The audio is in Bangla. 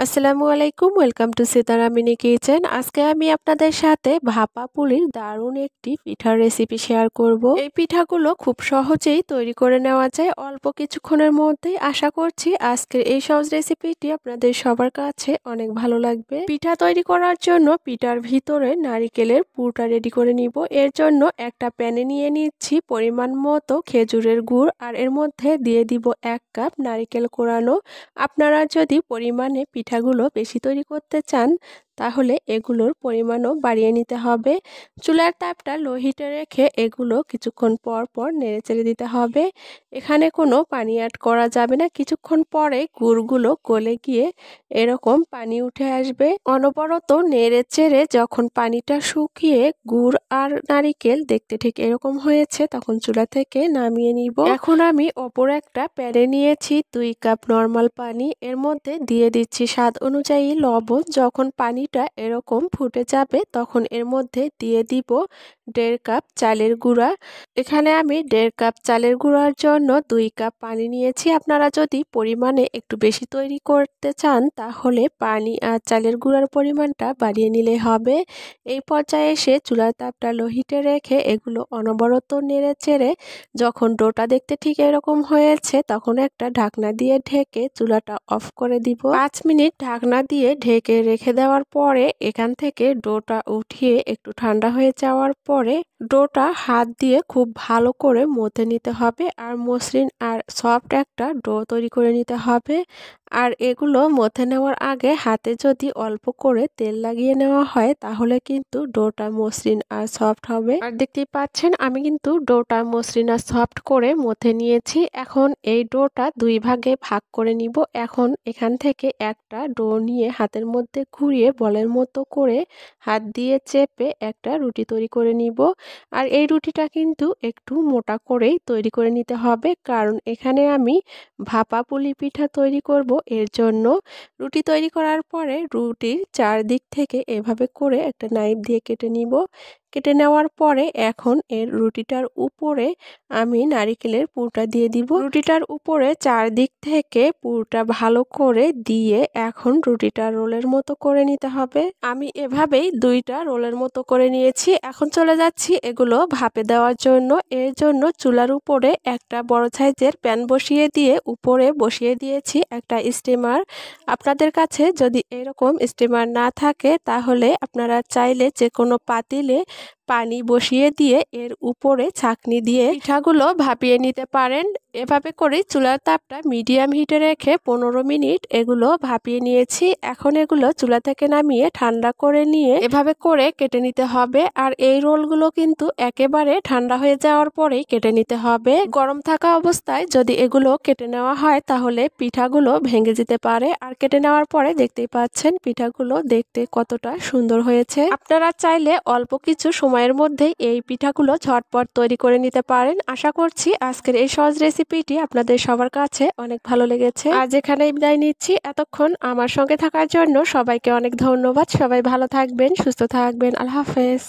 আসসালামু আলাইকুম, welcome to Sitara mini kitchen. আজকে আমি আপনাদের সাথে ভাপা পুলির দারুণ একটি পিঠার রেসিপি শেয়ার করব। এই পিঠাগুলো খুব সহজেই তৈরি করে নেওয়া যায় অল্প কিছুক্ষণের মধ্যেই। আশা করছি আজকের এই সহজ রেসিপিটি আপনাদের সবার কাছে অনেক ভালো লাগবে। পিঠা তৈরি করার জন্য পিঠার ভিতরে নারিকেলের পুরটা রেডি করে নিব। এর জন্য একটা প্যানে নিয়ে নিচ্ছি পরিমাণ মতো খেজুরের গুড়, আর এর মধ্যে দিয়ে দিব 1 কাপ নারিকেল কোরানো। আপনারা যদি পরিমাণে পিঠাগুলো বেশি তৈরি করতে চান তাহলে এগুলোর পরিমাণও বাড়িয়ে নিতে হবে। চুলার তাপটা লো হিটে রেখে এগুলো কিছুক্ষণ পর পর নেড়েচেড়ে দিতে হবে। এখানে কোনো পানি অ্যাড করা যাবে না। কিছুক্ষণ পরে গুড়গুলো গলে গিয়ে এরকম পানি উঠে আসবে। অনবরত নেড়েচেড়ে যখন পানিটা শুকিয়ে গুড় আর নারিকেল দেখতে ঠিক এরকম হয়েছে তখন চুলা থেকে নামিয়ে নিব। এখন আমি অপর একটা প্যানে নিয়েছি 2 কাপ নর্মাল পানি। এর মধ্যে দিয়ে দিচ্ছি স্বাদ অনুযায়ী লবণ। যখন পানিটা এরকম ফুটে যাবে তখন এর মধ্যে দিয়ে দিব 1.5 কাপ চালের গুঁড়া। এখানে আমি 1.5 কাপ চালের গুঁড়ার জন্য 2 কাপ পানি নিয়েছি। আপনারা যদি পরিমাণে একটু বেশি তৈরি করতে চান তাহলে পানি আর চালের গুঁড়ার পরিমাণটা বাড়িয়ে নিলে হবে। এই পর্যায়ে এসে চুলার তাপটা লো হিটে রেখে এগুলো অনবরত নেড়ে চেড়ে যখন ডোটা দেখতে ঠিক এরকম হয়েছে তখন একটা ঢাকনা দিয়ে ঢেকে চুলাটা অফ করে দিব। 5 মিনিট ঢাকনা দিয়ে ঢেকে রেখে দেওয়ার পরে এখান থেকে ডোটা উঠিয়ে একটু ঠান্ডা হয়ে যাওয়ার পরে ডোটা হাত দিয়ে খুব ভালো করে মথে নিতে হবে, আর মসৃণ আর সফট একটা ডো তৈরি করে নিতে হবে। আর এগুলো মথে নেওয়ার আগে হাতে যদি অল্প করে তেল লাগিয়ে নেওয়া হয় তাহলে কিন্তু ডোটা মসৃণ আর সফট হবে। আর দেখতেই পাচ্ছেন আমি কিন্তু ডোটা মসৃণ আর সফট করে মথে নিয়েছি। এখন এই ডোটা 2 ভাগে ভাগ করে নিব। এখন এখান থেকে একটা ডো নিয়ে হাতের মধ্যে ঘুরিয়ে বলের মতো করে হাত দিয়ে চেপে একটা রুটি তৈরি করে নিব। আর এই রুটিটা কিন্তু একটু মোটা করেই তৈরি করে নিতে হবে, কারণ এখানে আমি ভাপা পুলি পিঠা তৈরি করব। এর জন্য রুটি তৈরি করার পরে রুটির চারদিক থেকে এভাবে করে একটা নাইফ দিয়ে কেটে নিব। কেটে নেওয়ার পরে এখন এর রুটিটার উপরে আমি নারিকেলের পুরটা দিয়ে দিব। রুটিটার উপরে চারদিক থেকে পুরটা ভালো করে দিয়ে এখন রুটিটা রোলের মতো করে নিতে হবে। আমি এভাবেই 2টা রোলের মতো করে নিয়েছি। এখন চলে যাচ্ছি এগুলো ভাপে দেওয়ার জন্য। এর জন্য চুলার উপরে একটা বড় সাইজের প্যান বসিয়ে দিয়ে উপরে বসিয়ে দিয়েছি একটা স্টিমার। আপনাদের কাছে যদি এরকম স্টিমার না থাকে তাহলে আপনারা চাইলে যে কোনো পাতিলে পানি বসিয়ে দিয়ে এর উপরে ছাঁকনি দিয়ে পিঠাগুলো ভাপিয়ে নিতে পারেন। এভাবে করে চুলার তাপটা মিডিয়াম হিটে রেখে 15 মিনিট এগুলো ভাপিয়ে নিয়েছি। এখন এগুলো চুলা থেকে নামিয়ে ঠান্ডা করে নিয়ে এভাবে করে কেটে নিতে হবে। আর এই রোলগুলো কিন্তু একেবারে ঠান্ডা হয়ে যাওয়ার পরেই কেটে নিতে হবে। গরম থাকা অবস্থায় যদি এগুলো কেটে নেওয়া হয় তাহলে পিঠাগুলো ভেঙে যেতে পারে। আর কেটে নেওয়ার পরে দেখতেই পাচ্ছেন পিঠাগুলো দেখতে কতটা সুন্দর হয়েছে। আপনারা চাইলে অল্প কিছু সময়ের মধ্যেই এই পিঠাগুলো ঝটপট তৈরি করে নিতে পারেন। আশা করছি আজকের এই সহজ রেসিপিটি আপনাদের সবার কাছে অনেক ভালো লেগেছে। আজ এখানেই বিদায় নিচ্ছি। এতক্ষণ আমার সঙ্গে থাকার জন্য সবাইকে অনেক ধন্যবাদ। সবাই ভালো থাকবেন, সুস্থ থাকবেন। আল্লাহ হাফেজ।